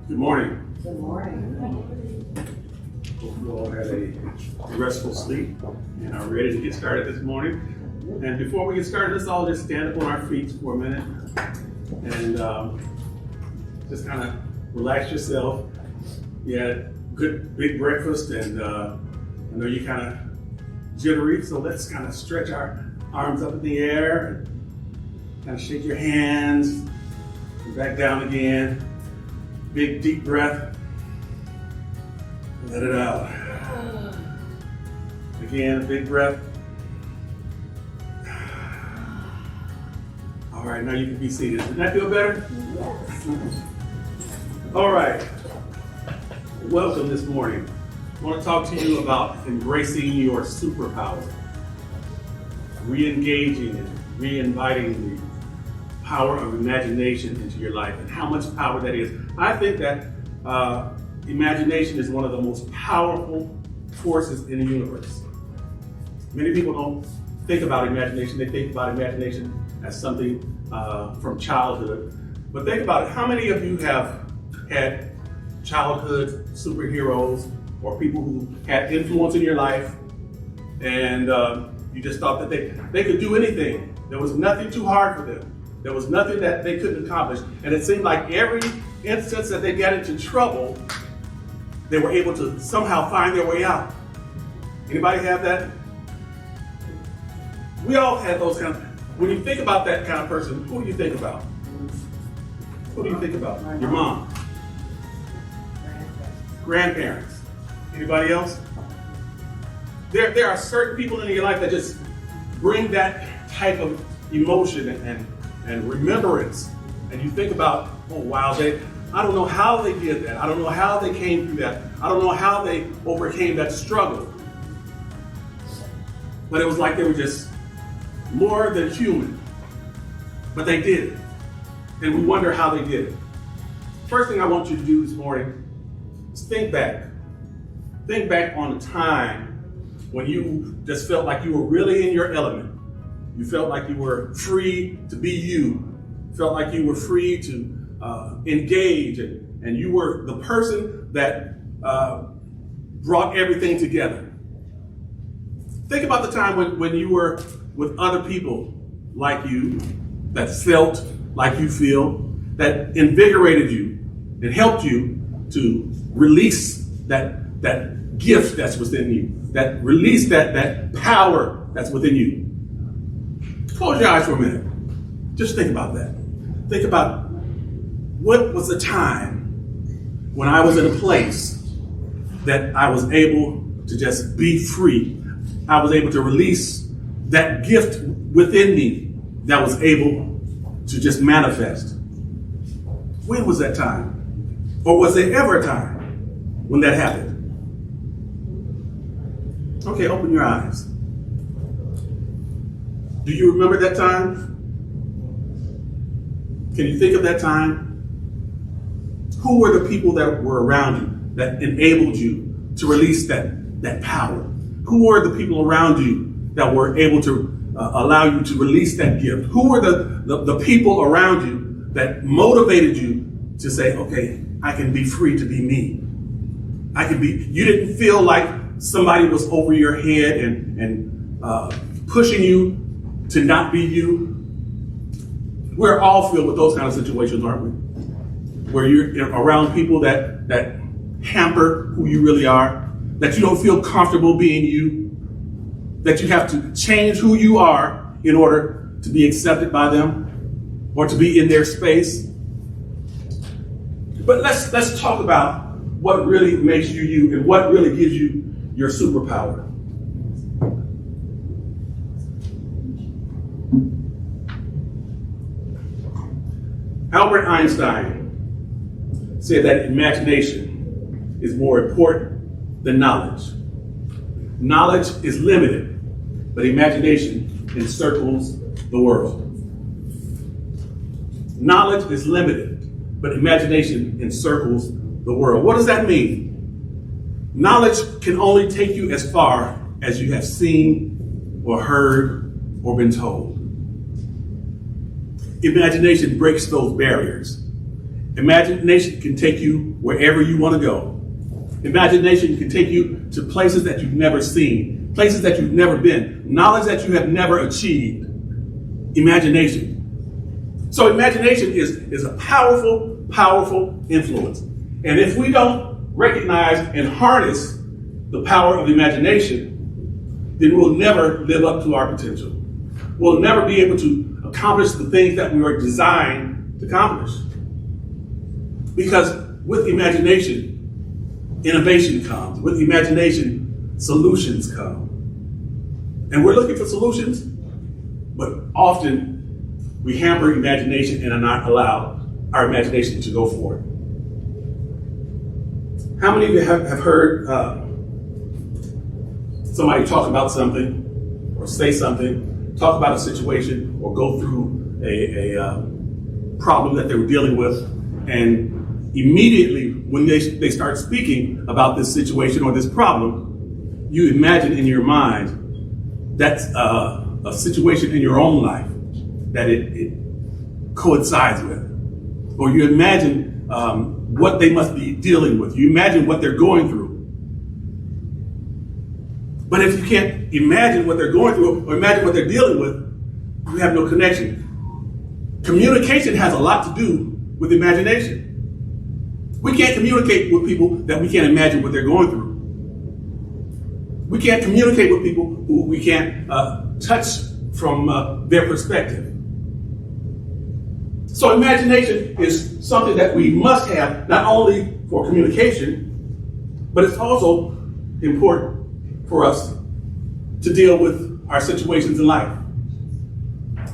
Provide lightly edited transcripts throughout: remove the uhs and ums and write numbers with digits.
Good morning. Good morning. Hope you all had a restful sleep and are ready to get started this morning. And before we get started, let's all just stand up on our feet for a minute and just kind of relax yourself. You had a good big breakfast, and I know you're kind of jittery, so let's kind of stretch our arms up in the air and kind of shake your hands and back down again. Big deep breath. Let it out. Again, a big breath. All right, now you can be seated. Does that feel better? Yes. All right. Welcome this morning. I want to talk to you about embracing your superpower, re-engaging and re-inviting the power of imagination into your life and how much power that is. I think that imagination is one of the most powerful forces in the universe. Many people don't think about imagination. They think about imagination as something from childhood. But think about it. How many of you have had childhood superheroes or people who had influence in your life and you just thought that they could do anything? There was nothing too hard for them. There was nothing that they couldn't accomplish. And it seemed like every instance that they got into trouble, they were able to somehow find their way out. Anybody have that? We all had those kind of, when you think about that kind of person, who do you think about? Who do you think about? Your mom. Grandparents. Anybody else? There are certain people in your life that just bring that type of emotion and remembrance. And you think about, oh wow, I don't know how they did that. I don't know how they came through that. I don't know how they overcame that struggle. But it was like they were just more than human. But they did it. And we wonder how they did it. First thing I want you to do this morning is think back. Think back on a time when you just felt like you were really in your element. You felt like you were free to be you. Felt like you were free to engage, and you were the person that brought everything together. Think about the time when you were with other people like you, that felt like you feel, that invigorated you and helped you to release that gift that's within you, that release that power that's within you. Close your eyes for a minute. Just think about that. Think about what was the time when I was in a place that I was able to just be free. I was able to release that gift within me that was able to just manifest. When was that time? Or was there ever a time when that happened? Okay, open your eyes. Do you remember that time? Can you think of that time? Who were the people that were around you that enabled you to release that power? Who were the people around you that were able to allow you to release that gift? Who were the people around you that motivated you to say, okay, I can be free to be me. You didn't feel like somebody was over your head and pushing you to not be you. We're all filled with those kind of situations, aren't we? Where you're around people that hamper who you really are, that you don't feel comfortable being you, that you have to change who you are in order to be accepted by them or to be in their space. But let's talk about what really makes you you and what really gives you your superpower. Albert Einstein said that imagination is more important than knowledge. Knowledge is limited, but imagination encircles the world. Knowledge is limited, but imagination encircles the world. What does that mean? Knowledge can only take you as far as you have seen or heard or been told. Imagination breaks those barriers. Imagination can take you wherever you want to go. Imagination can take you to places that you've never seen, places that you've never been, knowledge that you have never achieved. Imagination. So imagination is a powerful, powerful influence. And if we don't recognize and harness the power of imagination, then we'll never live up to our potential. We'll never be able to accomplish the things that we were designed to accomplish. Because with imagination, innovation comes. With imagination, solutions come. And we're looking for solutions, but often we hamper imagination and are not allowed our imagination to go forward. How many of you have heard somebody talk about something or say something, talk about a situation or go through a problem that they were dealing with, and immediately when they start speaking about this situation or this problem, you imagine in your mind that's a situation in your own life that it coincides with. Or you imagine what they must be dealing with. You imagine what they're going through. But if you can't imagine what they're going through or imagine what they're dealing with, you have no connection. Communication has a lot to do with imagination. We can't communicate with people that we can't imagine what they're going through. We can't communicate with people who we can't touch from their perspective. So imagination is something that we must have, not only for communication, but it's also important for us to deal with our situations in life.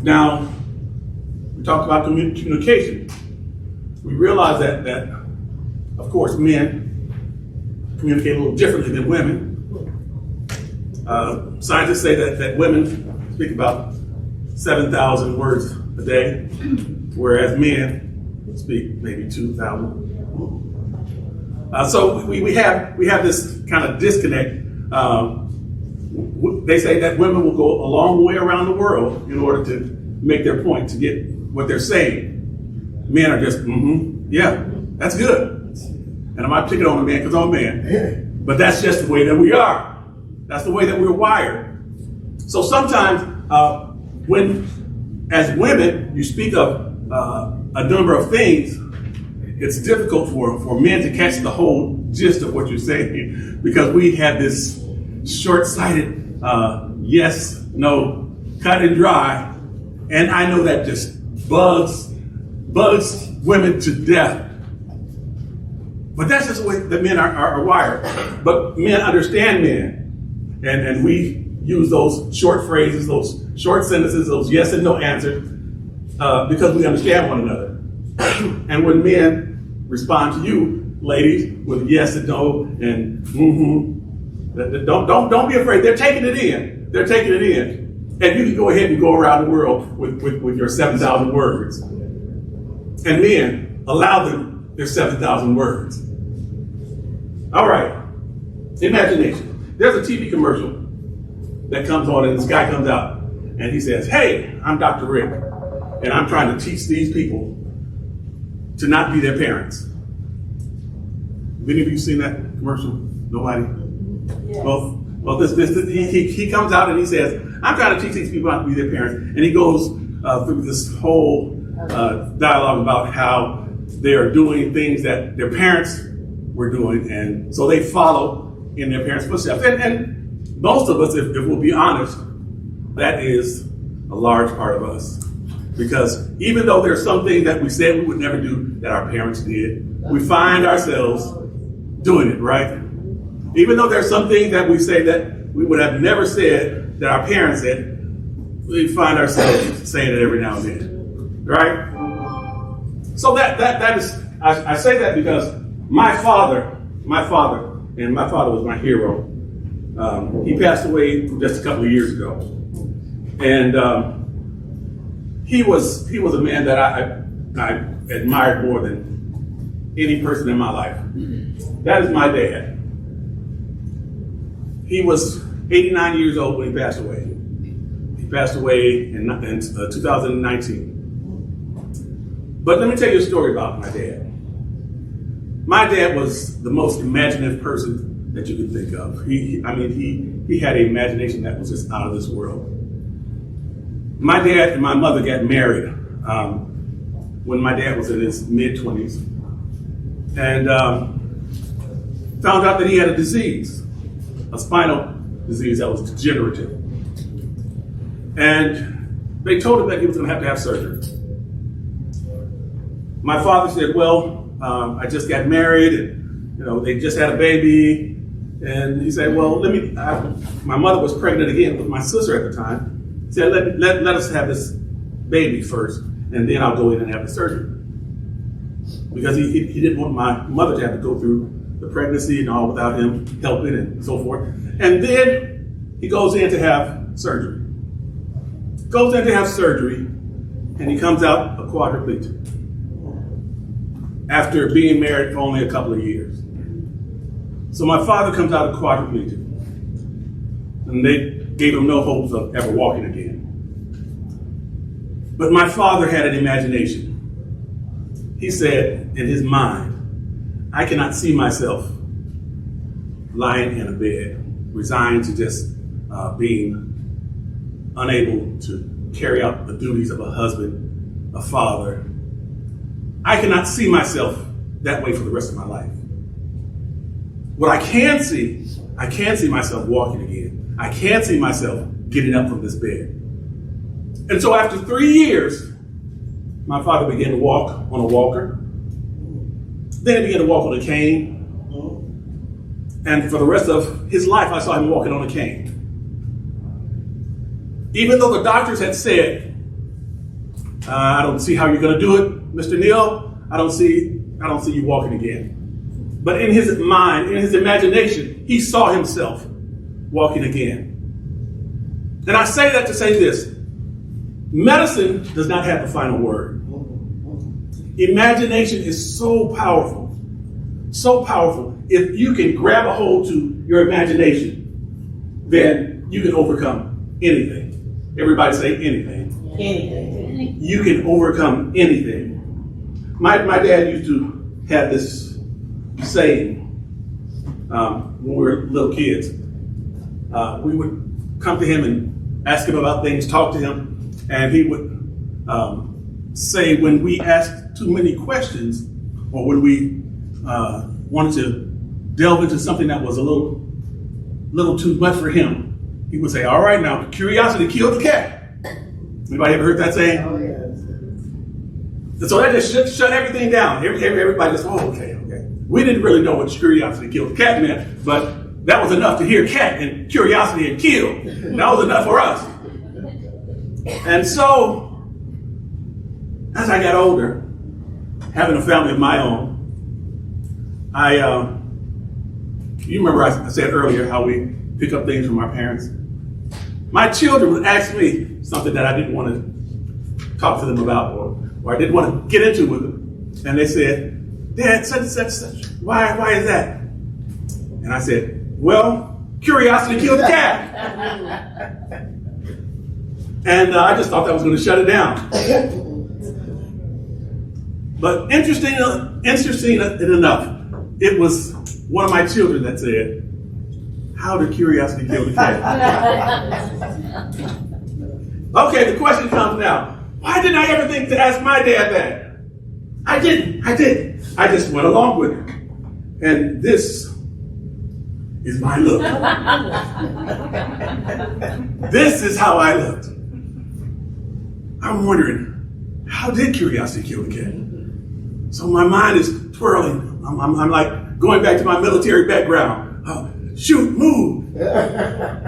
Now, we talked about communication. We realize that of course, men communicate a little differently than women. Scientists say that women speak about 7,000 words a day, whereas men speak maybe 2,000. So we have this kind of disconnect. They say that women will go a long way around the world in order to make their point, to get what they're saying. Men are just, yeah, that's good. And I'm not picking on a man because I'm a man. But that's just the way that we are. That's the way that we're wired. So sometimes when, as women, you speak of a number of things, it's difficult for men to catch the whole gist of what you're saying, because we have this short-sighted yes, no, cut and dry. And I know that just bugs women to death. But that's just the way that men are wired. But men understand men. And we use those short phrases, those short sentences, those yes and no answers, because we understand one another. And when men respond to you, ladies, with yes and no and don't be afraid. They're taking it in. They're taking it in. And you can go ahead and go around the world with your 7,000 words. And men, allow them their 7,000 words. All right. Imagination. There's a TV commercial that comes on, and this guy comes out and he says, "Hey, I'm Dr. Rick, and I'm trying to teach these people to not be their parents." Have any of you seen that commercial? Nobody? Yes. Well, he comes out and he says, "I'm trying to teach these people not to be their parents," and he goes through this whole dialogue about how they are doing things that their parents were doing, and so they follow in their parents' footsteps. And most of us, if we'll be honest, that is a large part of us. Because even though there's some things that we said we would never do that our parents did, we find ourselves doing it, right? Even though there's some things that we say that we would have never said that our parents said, we find ourselves saying it every now and then, right? So that is, I say that because my father, and my father was my hero. He passed away just a couple of years ago. And he was a man that I admired more than any person in my life. That is my dad. He was 89 years old when he passed away. He passed away in 2019. But let me tell you a story about my dad. My dad was the most imaginative person that you could think of. He had an imagination that was just out of this world. My dad and my mother got married when my dad was in his mid-20s, and found out that he had a disease, a spinal disease that was degenerative. And they told him that he was going to have surgery. My father said, well, I just got married, and they just had a baby. And he said, well, my mother was pregnant again with my sister at the time. He said, let us have this baby first, and then I'll go in and have the surgery. Because he didn't want my mother to have to go through the pregnancy and all without him helping and so forth. And then he goes in to have surgery. And he comes out a quadriplegic after being married for only a couple of years. So my father comes out a quadriplegic, and they gave him no hopes of ever walking again. But my father had an imagination. He said in his mind, I cannot see myself lying in a bed, resigned to just being unable to carry out the duties of a husband, a father. I cannot see myself that way for the rest of my life. What I can see myself walking again. I can see myself getting up from this bed. And so after 3 years, my father began to walk on a walker. Then he began to walk on a cane. And for the rest of his life, I saw him walking on a cane. Even though the doctors had said, I don't see how you're going to do it, Mr. Neal. I don't see you walking again. But in his mind, in his imagination, he saw himself walking again. And I say that to say this. Medicine does not have the final word. Imagination is so powerful. So powerful. If you can grab a hold to your imagination, then you can overcome anything. Everybody say anything. Anything. You can overcome anything. My dad used to have this saying when we were little kids. We would come to him and ask him about things, talk to him, and he would say when we asked too many questions, or when we wanted to delve into something that was a little too much for him, he would say, all right, now, curiosity killed the cat. Anybody ever heard that saying? Oh, yes. And so that just shut everything down. Everybody just, okay. We didn't really know what curiosity killed the cat meant, but that was enough to hear cat and curiosity and kill. That was enough for us. And so, as I got older, having a family of my own, you remember I said earlier how we pick up things from our parents. My children would ask me something that I didn't want to talk to them about, or I didn't want to get into with them. And they said, Dad, such, why is that? And I said, well, curiosity killed the cat. And I just thought that was going to shut it down. But interesting enough, it was one of my children that said, how did curiosity kill the cat? Okay, the question comes now. Why didn't I ever think to ask my dad that? I didn't. I just went along with it. And this is my look. This is how I looked. I'm wondering, how did curiosity kill the cat? So my mind is twirling. I'm like going back to my military background. Shoot, move,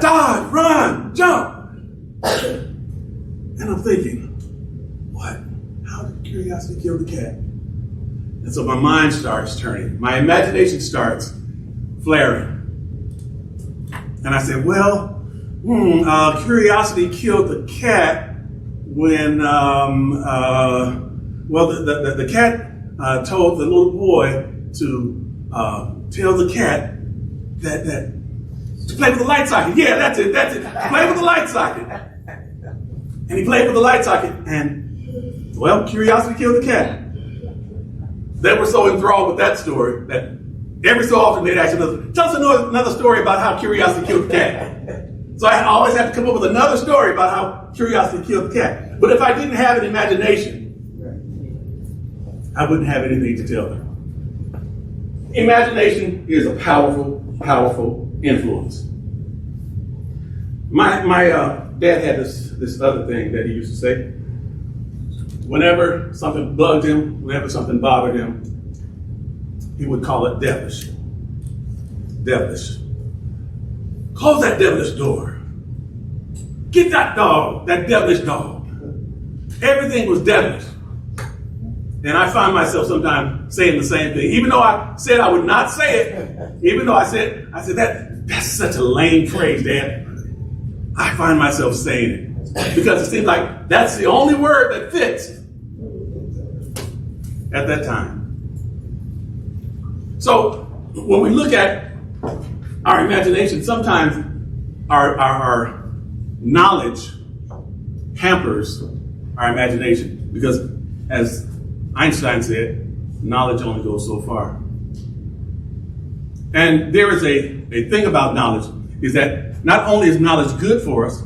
dodge, run, jump. And I'm thinking, what? How did curiosity kill the cat? And so my mind starts turning. My imagination starts flaring. And I said, well, curiosity killed the cat when, the cat told the little boy to tell the cat that to play with the light socket. Yeah, that's it. Play with the light socket. And he played with the light socket, and, well, curiosity killed the cat. They were so enthralled with that story that every so often they'd ask another, tell us another story about how curiosity killed the cat. So I always have to come up with another story about how curiosity killed the cat. But if I didn't have an imagination, I wouldn't have anything to tell them. Imagination is a powerful, powerful influence. My dad had this other thing that he used to say. Whenever something bugged him, whenever something bothered him, he would call it devilish. Devilish. Close that devilish door. Get that dog, that devilish dog. Everything was devilish. And I find myself sometimes saying the same thing. Even though I said I would not say it, even though I said that's such a lame phrase, Dad. I find myself saying it. Because it seems like that's the only word that fits at that time. So when we look at our imagination, sometimes our knowledge hampers our imagination. Because as Einstein said, knowledge only goes so far. And there is a thing about knowledge, is that not only is knowledge good for us,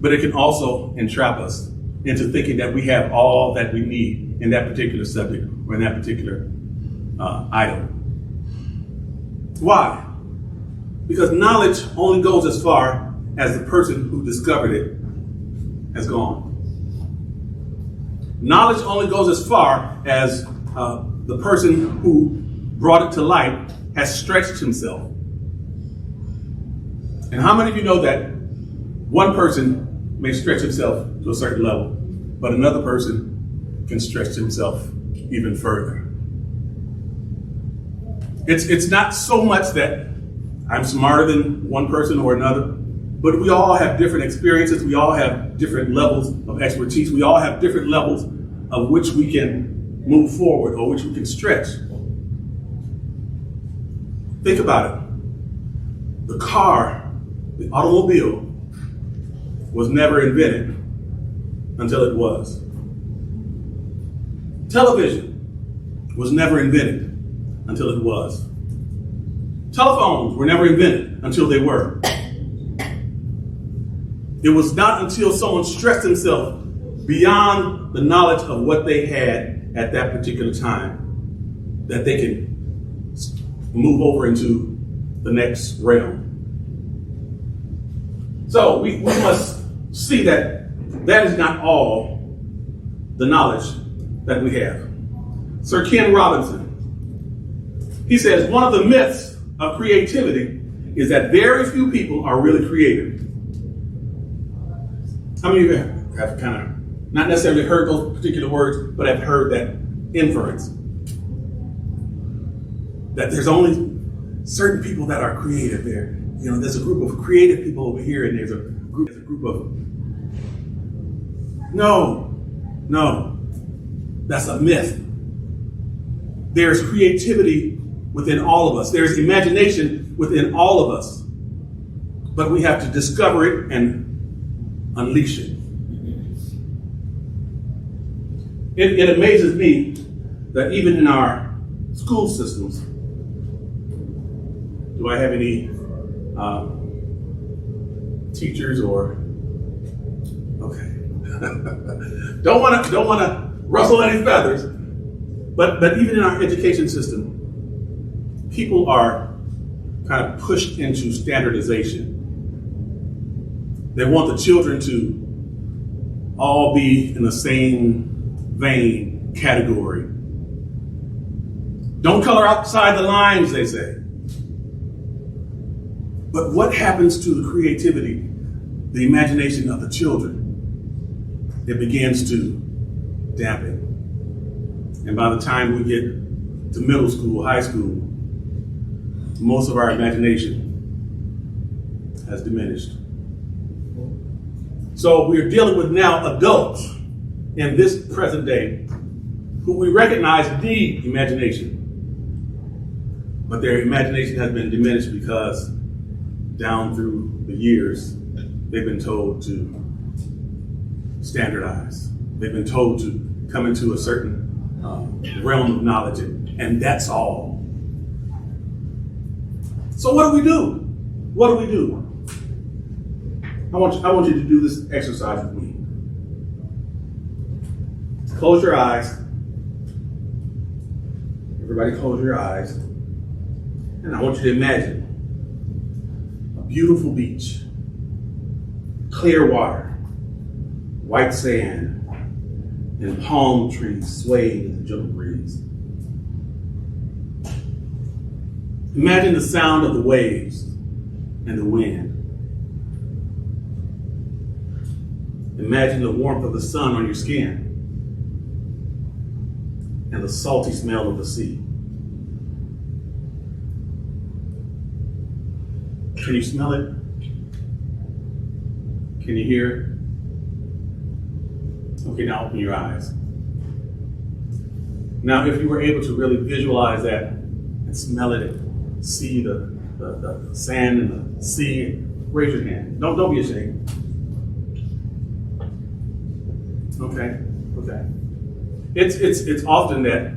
but it can also entrap us into thinking that we have all that we need in that particular subject or in that particular item. Why? Because knowledge only goes as far as the person who discovered it has gone. Knowledge only goes as far as the person who brought it to light has stretched himself. And how many of you know that one person may stretch himself to a certain level, but another person can stretch himself even further? It's not so much that I'm smarter than one person or another, but we all have different experiences. We all have different levels of expertise. We all have different levels of which we can move forward or which we can stretch. Think about it. The car, the automobile, was never invented until it was. Television was never invented until it was. Telephones were never invented until they were. It was not until someone stretched himself beyond the knowledge of what they had at that particular time that they can move over into the next realm. So we must see that that is not all the knowledge that we have. Sir Ken Robinson, he says, one of the myths of creativity is that very few people are really creative. How many of you have kind of not necessarily heard those particular words, but have heard that inference? That there's only certain people that are creative there. You know, there's a group of creative people over here, and there's a group of. No, that's a myth. There's creativity within all of us. There's imagination within all of us. But we have to discover it and unleash it. It amazes me that even in our school systems, do I have any teachers or okay? don't want to rustle any feathers, but even in our education system, people are kind of pushed into standardization. They want the children to all be in the same vein, category. Don't color outside the lines, they say. But what happens to the creativity, the imagination of the children? It begins to dampen. And by the time we get to middle school, high school, most of our imagination has diminished. So we're dealing with now adults in this present day who we recognize need imagination. But their imagination has been diminished because down through the years, they've been told to standardize. They've been told to come into a certain realm of knowledge, and that's all. So what do we do? What do we do? I want you to do this exercise with me. Close your eyes. Everybody close your eyes. And I want you to imagine a beautiful beach, clear water, white sand, and palm trees swaying in the gentle breeze. Imagine the sound of the waves and the wind. Imagine the warmth of the sun on your skin and the salty smell of the sea. Can you smell it? Can you hear it? Okay, now open your eyes. Now, if you were able to really visualize that and smell it and see the sand and the sea, raise your hand. Don't be ashamed. Okay. It's often that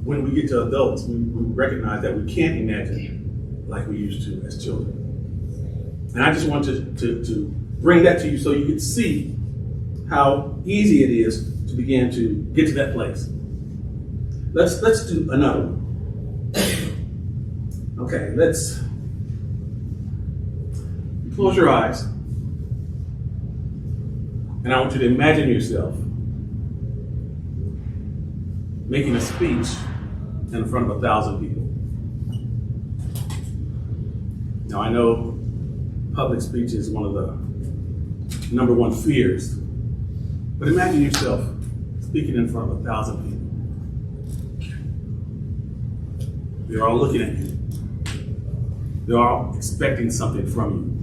when we get to adults, we recognize that we can't imagine like we used to as children. And I just want to bring that to you so you can see how easy it is to begin to get to that place. Let's do another one. Okay, let's close your eyes. And I want you to imagine yourself making a speech in front of 1,000 people. Now, I know public speech is one of the number one fears, but imagine yourself speaking in front of 1,000 people. They're all looking at you. They're all expecting something from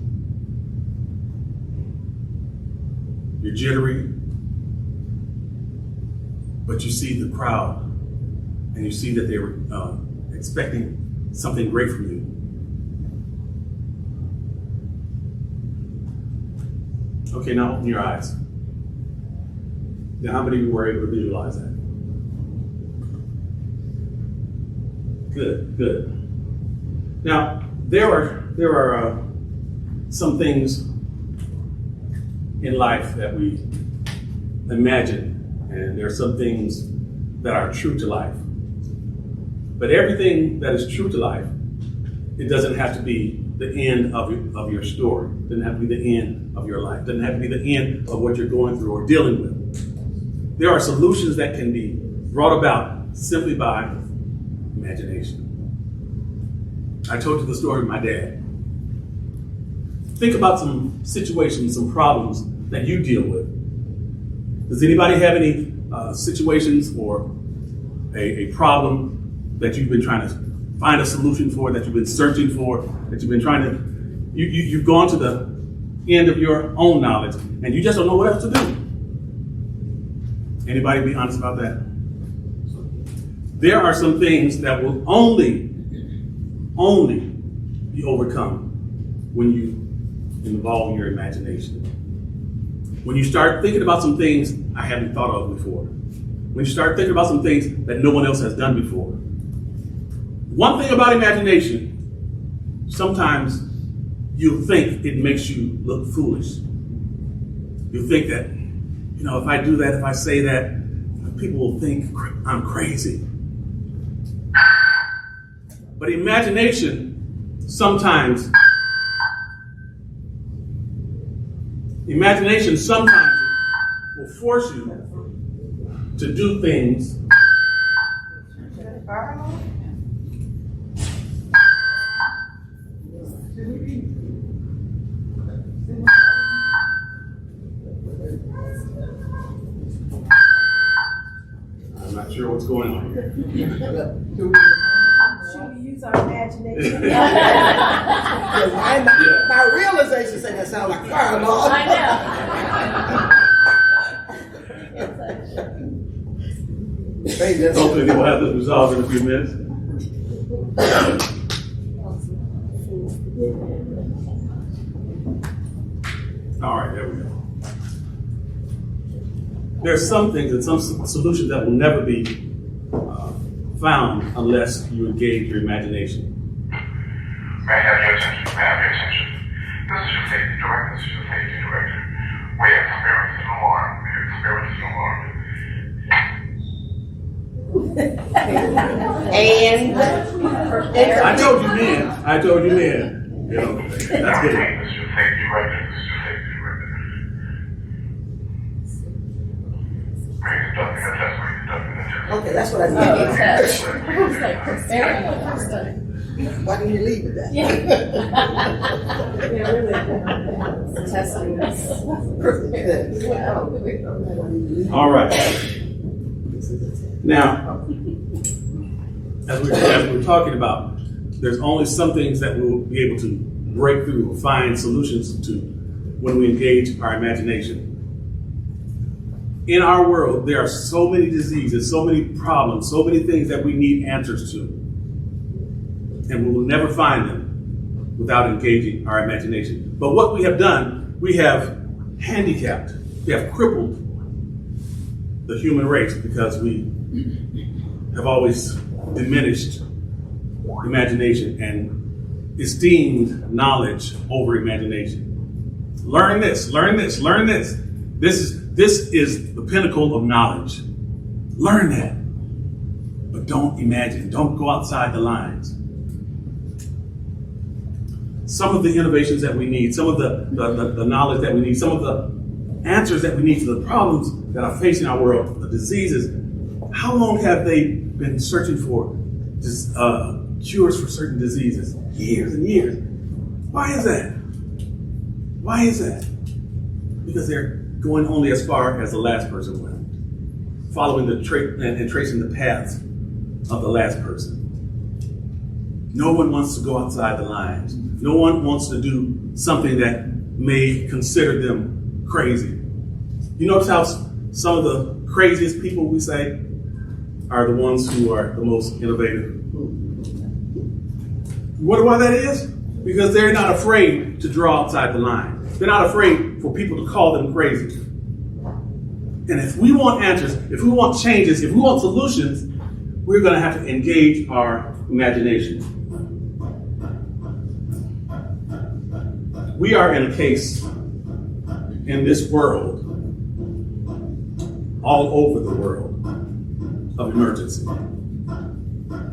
you. You're jittery, but you see the crowd, and you see that they were expecting something great from you. Okay, now open your eyes. Now, how many of you were able to visualize that? Good. Now, there are some things in life that we imagine, and there are some things that are true to life. But everything that is true to life, it doesn't have to be the end of your story. It doesn't have to be the end of your life. It doesn't have to be the end of what you're going through or dealing with. There are solutions that can be brought about simply by imagination. I told you the story of my dad. Think about some situations, some problems that you deal with. Does anybody have any situations or a problem that you've been trying to find a solution for, that you've been searching for, that you've been trying to, you've gone to the end of your own knowledge and you just don't know what else to do? Anybody be honest about that? There are some things that will only be overcome when you involve your imagination. When you start thinking about some things I haven't thought of before. When you start thinking about some things that no one else has done before. One thing about imagination, sometimes you'll think it makes you look foolish. You'll think that, if I do that, if I say that, people will think I'm crazy. But imagination sometimes will force you to do things I'm not sure what's going on here. Should we use our imagination? My realization said that sounds like fire alarm. I know. Hopefully we'll have this resolved in a few minutes. All right, there we go. There are some things and some solutions that will never be found unless you engage your imagination. May I have your attention? May I have your attention? This is your safety director. This is your safety director. We experience an alarm. We experience an alarm. And I told you then. I told you then. You know, that's good. This is your safety director. This is your safety director. We're conducting a test. We're conducting a test. okay, that's what I said. Why didn't you leave with that? All right. Now, as we're talking about, there's only some things that we'll be able to break through or find solutions to when we engage our imagination. In our world, there are so many diseases, so many problems, so many things that we need answers to. And we will never find them without engaging our imagination. But what we have done, we have handicapped, we have crippled the human race because we have always diminished imagination and esteemed knowledge over imagination. Learn this, learn this, learn this. This is the pinnacle of knowledge. Learn that. But don't imagine. Don't go outside the lines. Some of the innovations that we need, some of the knowledge that we need, some of the answers that we need to the problems that are facing our world, the diseases, how long have they been searching for cures for certain diseases? Years and years. Why is that? Why is that? Because they're going only as far as the last person went, following and tracing the paths of the last person. No one wants to go outside the lines. No one wants to do something that may consider them crazy. You notice how some of the craziest people we say are the ones who are the most innovative. Wonder why that is? Because they're not afraid to draw outside the line. They're not afraid for people to call them crazy. And if we want answers, if we want changes, if we want solutions, we're going to have to engage our imagination. We are in a case in this world, all over the world, of emergency.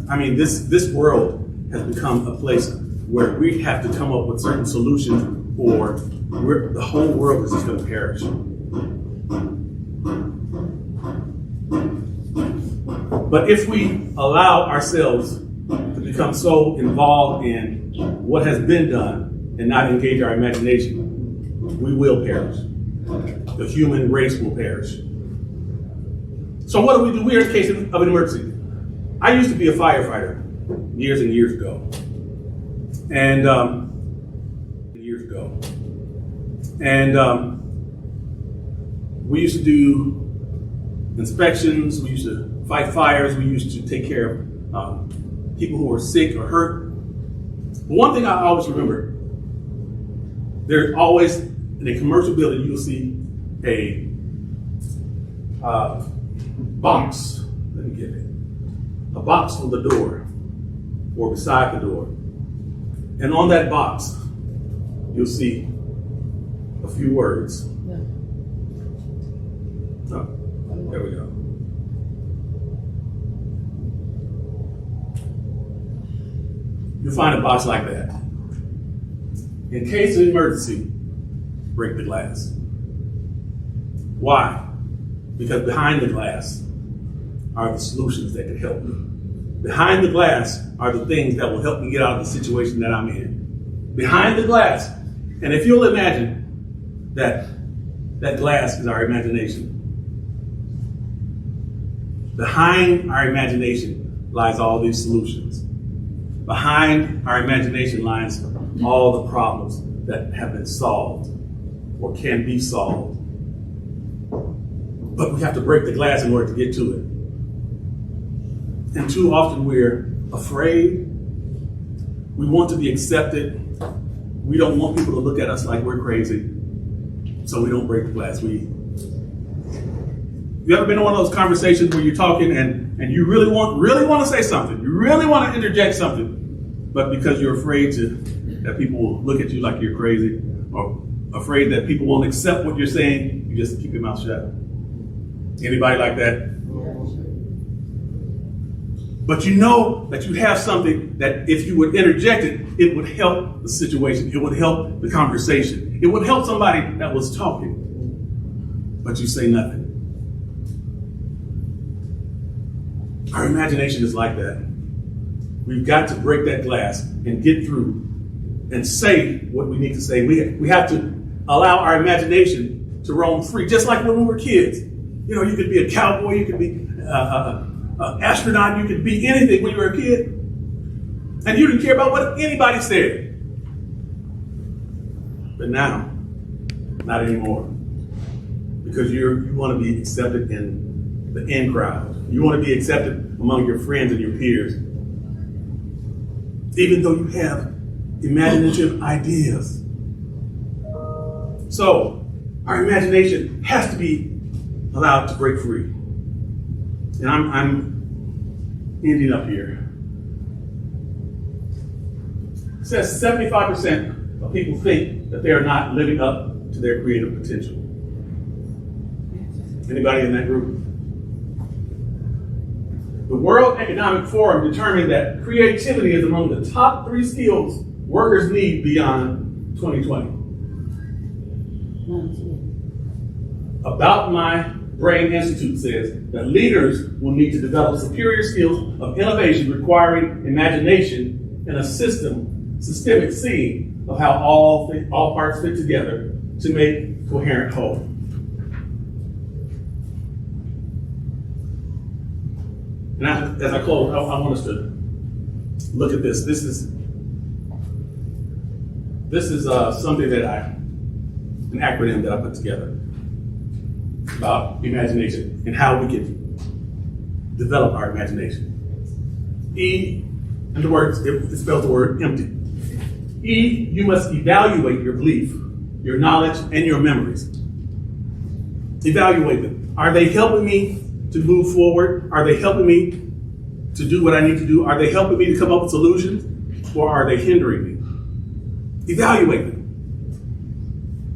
I mean, this world has become a place where we have to come up with certain solutions or the whole world is just going to perish. But if we allow ourselves to become so involved in what has been done and not engage our imagination, we will perish. The human race will perish. So what do? We are in a case of an emergency. I used to be a firefighter years and years ago. And we used to do inspections, we used to fight fires, we used to take care of people who were sick or hurt. But one thing I always remember, there's always, in a commercial building, you'll see a box, let me get it, a box on the door or beside the door. And on that box, you'll see a few words. Oh, there we go. You'll find a box like that. In case of emergency, break the glass. Why? Because behind the glass are the solutions that can help me. Behind the glass are the things that will help me get out of the situation that I'm in. Behind the glass, and if you'll imagine that glass is our imagination. Behind our imagination lies all these solutions. Behind our imagination lies all the problems that have been solved or can be solved. But we have to break the glass in order to get to it. And too often we're afraid. We want to be accepted. We don't want people to look at us like we're crazy. So we don't break the glass. We You ever been in one of those conversations where you're talking and you really want to say something, you really want to interject something, but because you're afraid that people will look at you like you're crazy, or afraid that people won't accept what you're saying, you just keep your mouth shut? Anybody like that? But you know that you have something that if you would interject it, it would help the situation. It would help the conversation. It would help somebody that was talking. But you say nothing. Our imagination is like that. We've got to break that glass and get through and say what we need to say. We have to allow our imagination to roam free, just like when we were kids. You know, you could be a cowboy, you could be an astronaut, you could be anything when you were a kid. And you didn't care about what anybody said. But now, not anymore. Because you want to be accepted in the in crowd. You want to be accepted among your friends and your peers. Even though you have imaginative ideas. So, our imagination has to be allowed to break free. And I'm ending up here. It says 75% of people think that they are not living up to their creative potential. Anybody in that group? The World Economic Forum determined that creativity is among the top 3 skills workers need beyond 2020. About My Brain Institute says that leaders will need to develop superior skills of innovation requiring imagination and a systemic seeing of how all parts fit together to make coherent whole. And as I close, I want us to look at this. This is something that an acronym that I put together about imagination and how we can develop our imagination. E, and the word, it spells the word empty. E, you must evaluate your belief, your knowledge, and your memories. Evaluate them. Are they helping me to move forward? Are they helping me to do what I need to do? Are they helping me to come up with solutions? Or are they hindering me? Evaluate them.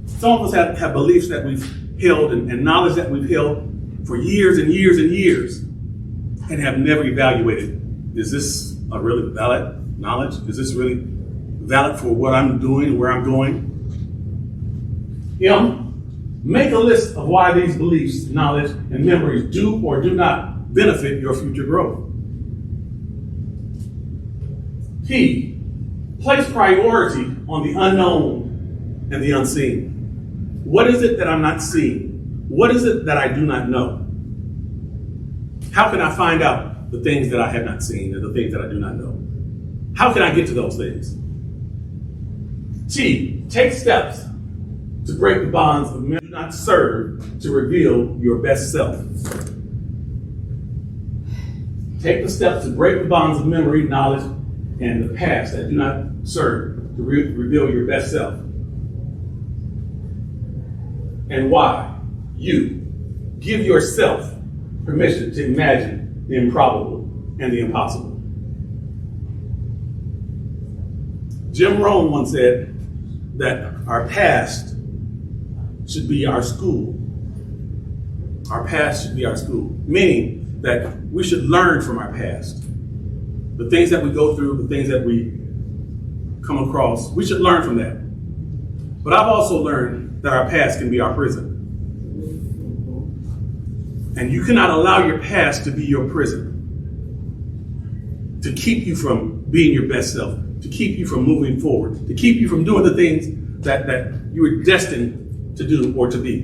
Some of us have beliefs that we've held and knowledge that we've held for years and years and years and have never evaluated. Is this a really valid knowledge? Is this really valid for what I'm doing, where I'm going? Make a list of why these beliefs, knowledge, and memories do or do not benefit your future growth. P, place priority on the unknown and the unseen. What is it that I'm not seeing? What is it that I do not know? How can I find out the things that I have not seen and the things that I do not know? How can I get to those things? T, take steps to break the bonds of men do not serve to reveal your best self. Take the steps to break the bonds of memory, knowledge, and the past that do not serve to reveal your best self. And why? You give yourself permission to imagine the improbable and the impossible. Jim Rohn once said that our past should be our school. Our past should be our school, meaning that we should learn from our past. The things that we go through, the things that we come across, we should learn from that. But I've also learned that our past can be our prison. And you cannot allow your past to be your prison, to keep you from being your best self, to keep you from moving forward, to keep you from doing the things that you were destined to do or to be.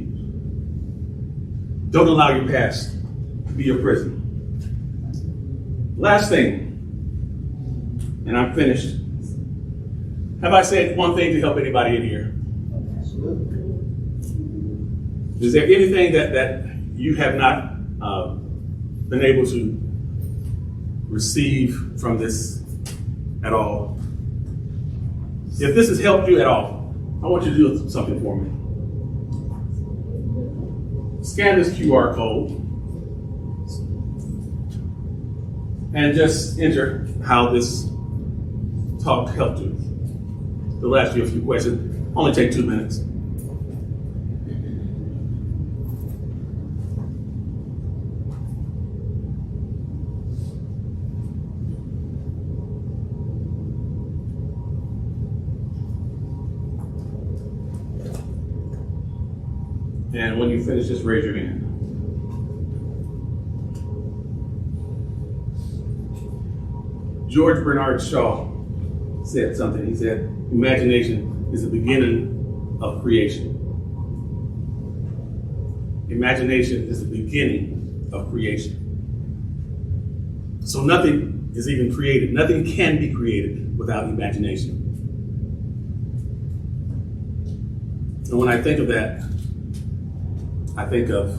Don't allow your past to be your prison. Last thing, and I'm finished. Have I said one thing to help anybody in here? Is there anything that you have not been able to receive from this at all? If this has helped you at all, I want you to do something for me. Scan this QR code. and just enter how this talk helped you. They'll ask you a few questions. Only take 2 minutes. And when you finish, just raise your hand. George Bernard Shaw said something. He said, imagination is the beginning of creation. Imagination is the beginning of creation. So nothing is even created. Nothing can be created without imagination. And when I think of that, I think of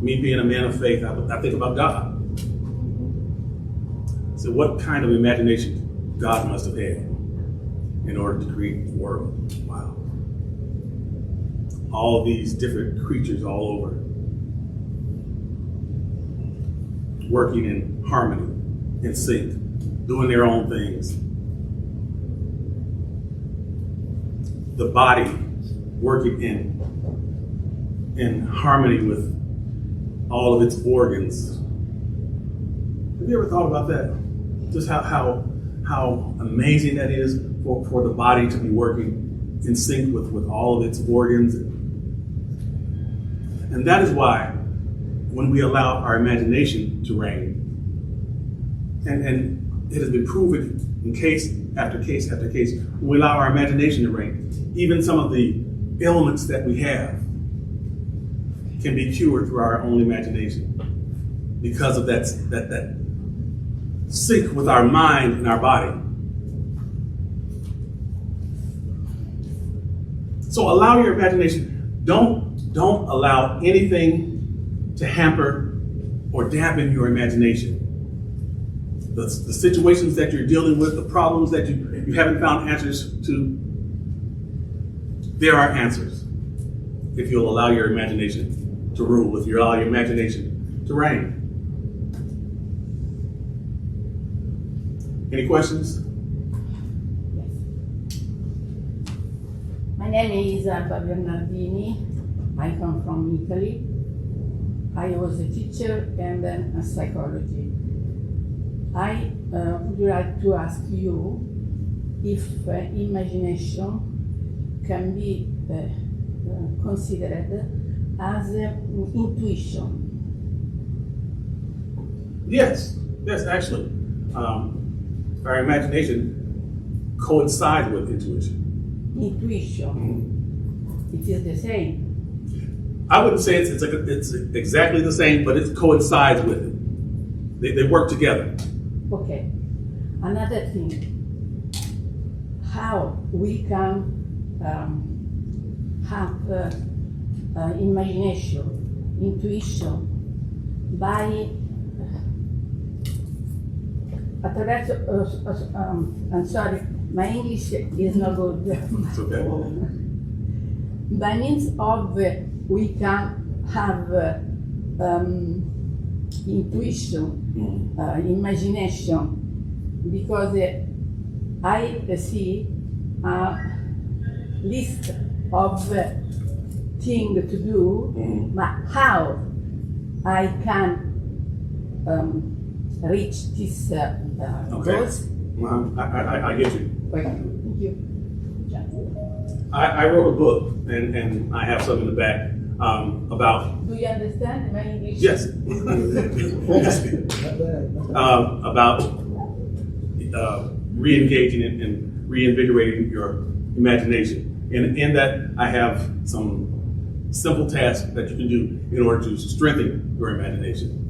me being a man of faith. I think about God. So what kind of imagination God must have had in order to create the world? Wow. All these different creatures all over, working in harmony, in sync, doing their own things. The body working in harmony with all of its organs. Have you ever thought about that? Just how amazing that is for the body to be working in sync with all of its organs. And that is why when we allow our imagination to reign, and it has been proven in case after case after case, when we allow our imagination to reign, even some of the ailments that we have can be cured through our own imagination because of that sync with our mind and our body. So allow your imagination. Don't allow anything to hamper or dampen your imagination. The situations that you're dealing with, the problems that you haven't found answers to, there are answers if you'll allow your imagination to rule, if you allow your imagination to reign. Any questions? My name is Alba Bernardini. I come from Italy. I was a teacher and then a psychology. I would like to ask you if imagination can be considered as intuition. Yes, actually. Our imagination coincides with intuition. Intuition. Mm-hmm. It is the same. I wouldn't say it's exactly the same, but it coincides with it. They work together. Okay. Another thing. How we can have imagination, intuition by attraverso, I'm sorry, my English is not good. It's okay. By means of we can have intuition, imagination, because I see a list of things to do, but how I can reach this goals. I get you. Okay, thank you. I wrote a book, and I have some in the back about. Do you understand my English? Yes. About re-engaging and reinvigorating your imagination. And in that, I have some simple tasks that you can do in order to strengthen your imagination.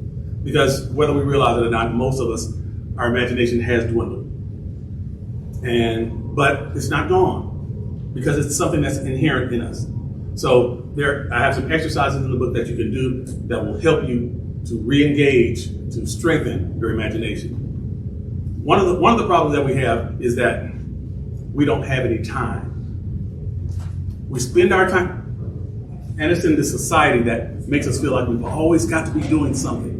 Because whether we realize it or not, most of us, our imagination has dwindled. But it's not gone, because it's something that's inherent in us. So I have some exercises in the book that you can do that will help you to re-engage, to strengthen your imagination. One of the problems that we have is that we don't have any time. We spend our time, and it's in this society that makes us feel like we've always got to be doing something.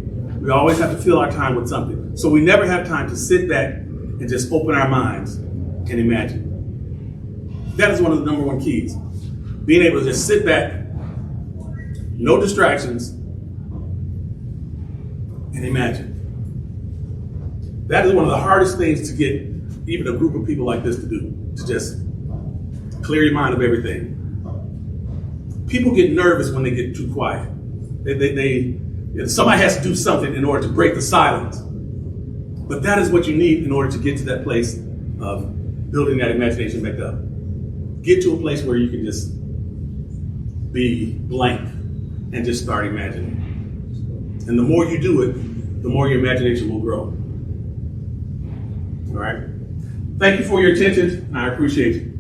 We always have to fill our time with something. So we never have time to sit back and just open our minds and imagine. That is one of the number one keys. Being able to just sit back, no distractions, and imagine. That is one of the hardest things to get even a group of people like this to do, to just clear your mind of everything. People get nervous when they get too quiet. Somebody has to do something in order to break the silence. But that is what you need in order to get to that place of building that imagination back up. Get to a place where you can just be blank and just start imagining. And the more you do it, the more your imagination will grow. All right? Thank you for your attention. I appreciate you.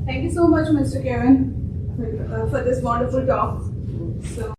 Thank you so much, Mr. Kevin, for this wonderful talk. So.